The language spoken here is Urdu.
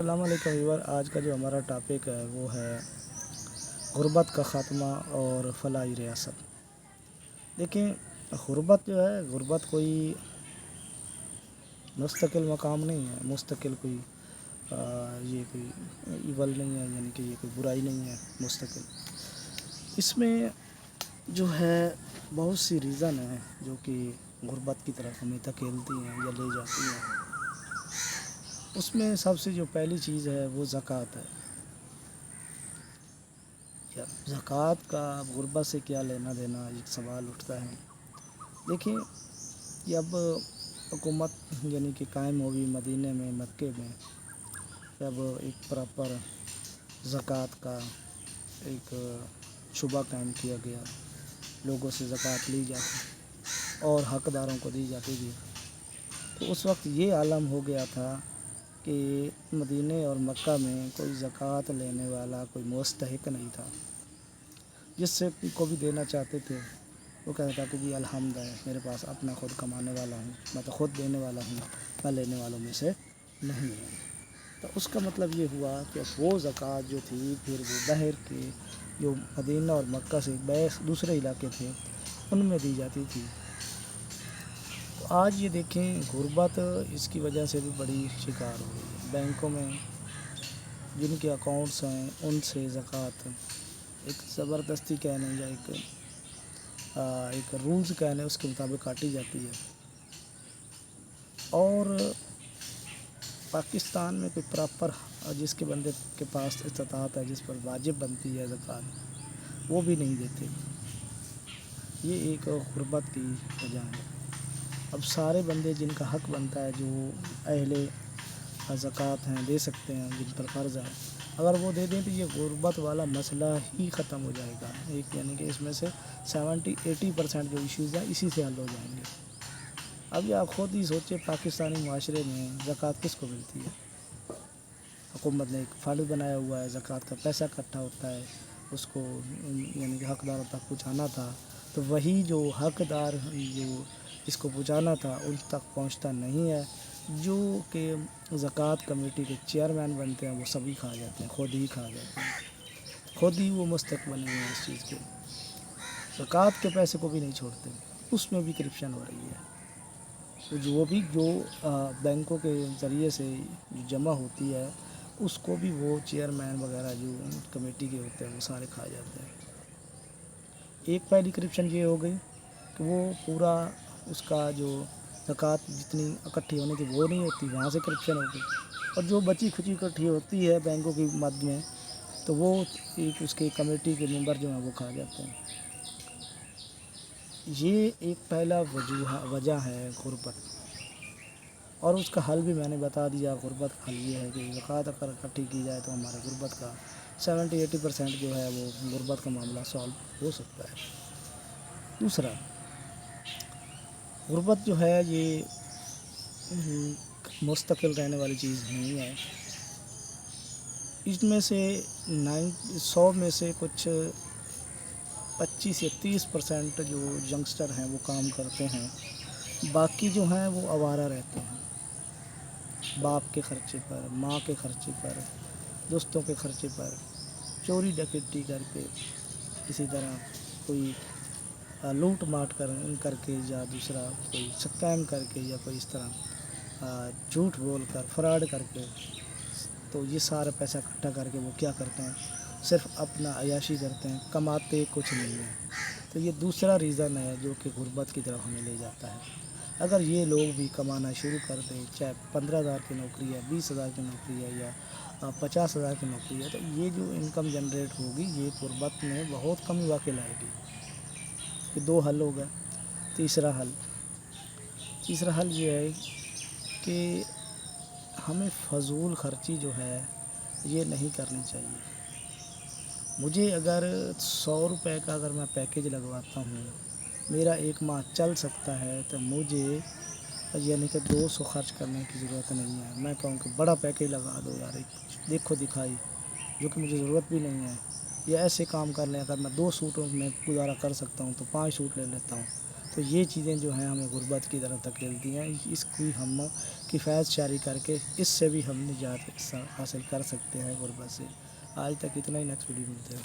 السلام علیکم ویور، آج کا جو ہمارا ٹاپک ہے وہ ہے غربت کا خاتمہ اور فلاحی ریاست۔ دیکھیں، غربت جو ہے، غربت کوئی مستقل مقام نہیں ہے، مستقل کوئی یہ کوئی ایول نہیں ہے، یعنی کہ یہ کوئی برائی نہیں ہے مستقل۔ اس میں جو ہے بہت سی ریزن ہیں جو کہ غربت کی طرف ہمیں دھکیلتی ہیں یا لے جاتی ہیں۔ اس میں سب سے جو پہلی چیز ہے وہ زکوٰۃ ہے۔ زکوٰۃ کا غربت سے کیا لینا دینا، ایک سوال اٹھتا ہے۔ دیکھیں، جب حکومت یعنی کہ قائم ہوئی مدینہ میں، مکے میں، جب ایک پراپر زکوٰۃ کا ایک شعبہ قائم کیا گیا، لوگوں سے زکوٰۃ لی جاتی اور حقداروں کو دی جاتی تھی، تو اس وقت یہ عالم ہو گیا تھا کہ مدینہ اور مکہ میں کوئی زکوٰۃ لینے والا کوئی مستحق نہیں تھا۔ جس سے کو بھی دینا چاہتے تھے وہ کہتا تھا کہ جی الحمد ہے، میرے پاس اپنا خود کمانے والا ہوں، میں تو خود دینے والا ہوں، میں لینے والوں میں سے نہیں ہوں۔ تو اس کا مطلب یہ ہوا کہ وہ زکوٰۃ جو تھی پھر وہ باہر کے جو مدینہ اور مکہ سے دوسرے علاقے تھے ان میں دی جاتی تھی۔ تو آج یہ دیکھیں، غربت اس کی وجہ سے بھی بڑی شکار ہو رہی ہے۔ بینکوں میں جن کے اکاؤنٹس ہیں ان سے زکوٰۃ ایک زبردستی کہنے یا ایک رولز کہنے اس کے مطابق کاٹی جاتی ہے۔ اور پاکستان میں کوئی پراپر جس کے بندے کے پاس استطاعت ہے، جس پر واجب بنتی ہے زکوٰۃ، وہ بھی نہیں دیتے۔ یہ ایک غربت کی وجہ ہے۔ اب سارے بندے جن کا حق بنتا ہے، جو اہل زکوٰۃ ہیں، دے سکتے ہیں، جن پر قرض ہے، اگر وہ دے دیں تو یہ غربت والا مسئلہ ہی ختم ہو جائے گا۔ ایک یعنی کہ اس میں سے 70-80% جو ایشوز ہیں اسی سے حل ہو جائیں گے۔ ابھی آپ خود ہی سوچیں، پاکستانی معاشرے میں زکوٰۃ کس کو ملتی ہے؟ حکومت نے ایک فنڈ بنایا ہوا ہے، زکوٰۃ کا پیسہ اکٹھا ہوتا ہے، اس کو یعنی کہ حقداروں تک پہنچانا تھا، تو وہی جو حقدار جو اس کو پہنچانا تھا ان تک پہنچتا نہیں ہے۔ جو کہ زکوٰۃ کمیٹی کے چیئرمین بنتے ہیں وہ سبھی کھا جاتے ہیں، خود ہی کھا جاتے ہیں، خود ہی وہ مستحق بنے ہوئے ہیں اس چیز کے۔ زکوٰۃ کے پیسے کو بھی نہیں چھوڑتے، اس میں بھی کرپشن ہو رہی ہے۔ جو بینکوں کے ذریعے سے جمع ہوتی ہے اس کو بھی وہ چیئرمین وغیرہ جو کمیٹی کے ہوتے ہیں وہ سارے کھا جاتے ہیں۔ ایک پہلی کرپشن یہ ہو گئی کہ وہ پورا اس کا جو زکوٰۃ جتنی اکٹھی ہونی تھی وہ نہیں ہوتی، وہاں سے کرپشن ہو گئی، اور جو بچی کھچی اکٹھی ہوتی ہے بینکوں کی مد میں تو وہ ایک اس کے کمیٹی کے ممبر جو ہیں وہ کھا جاتے ہیں۔ یہ ایک پہلا وجہ ہے غربت، اور اس کا حل بھی میں نے بتا دیا۔ غربت کا حل یہ ہے کہ زکوٰۃ اگر اکٹھی کی جائے تو ہمارے غربت کا 70-80% جو ہے وہ غربت کا معاملہ سالو ہو سکتا ہے۔ دوسرا، غربت جو ہے یہ مستقل رہنے والی چیز نہیں ہے۔ اس میں سے 100 میں سے کچھ 25 یا 30% جو ینگسٹر ہیں وہ کام کرتے ہیں، باقی جو ہیں وہ آوارہ رہتے ہیں، باپ کے خرچے پر، ماں کے خرچے پر، دوستوں کے خرچے پر، چوری ڈکیتی کر کے، اسی طرح کوئی لوٹ ماٹ کر کے، یا دوسرا کوئی سکیم کر کے، یا کوئی اس طرح جھوٹ بول کر، فراڈ کر کے، تو یہ سارا پیسہ اکٹھا کر کے وہ کیا کرتے ہیں، صرف اپنا عیاشی کرتے ہیں، کماتے کچھ نہیں ہیں۔ تو یہ دوسرا ریزن ہے جو کہ غربت کی طرف ہمیں لے جاتا ہے۔ اگر یہ لوگ بھی کمانا شروع کر دیں، چاہے 15,000 کی نوکری ہے، 20,000 کی نوکری ہے، یا 50,000 کی نوکری ہے، تو یہ جو انکم جنریٹ ہوگی یہ غربت میں بہت کمی واقع لائے گی۔ یہ 2 حل ہو گئے۔ تیسرا حل یہ ہے کہ ہمیں فضول خرچی جو ہے یہ نہیں کرنی چاہیے۔ مجھے اگر 100 روپے کا اگر میں پیکیج لگواتا ہوں، میرا ایک ماہ چل سکتا ہے، تو مجھے یعنی کہ 200 خرچ کرنے کی ضرورت نہیں ہے۔ میں کہوں کہ بڑا پیکیج لگا دو یار، ایک دیکھو دکھائی جو کہ مجھے ضرورت بھی نہیں ہے، یا ایسے کام کر لیں، اگر میں 2 سوٹوں میں گزارا کر سکتا ہوں تو 5 سوٹ لے لیتا ہوں، تو یہ چیزیں جو ہیں ہمیں غربت کی طرف دھکیلتی ہیں. اس کی ہم کفایت جاری کر کے اس سے بھی ہم نجات حاصل کر سکتے ہیں غربت سے. آج تک اتنا ہی. نیکسٹ ویڈیو ملتے ہیں.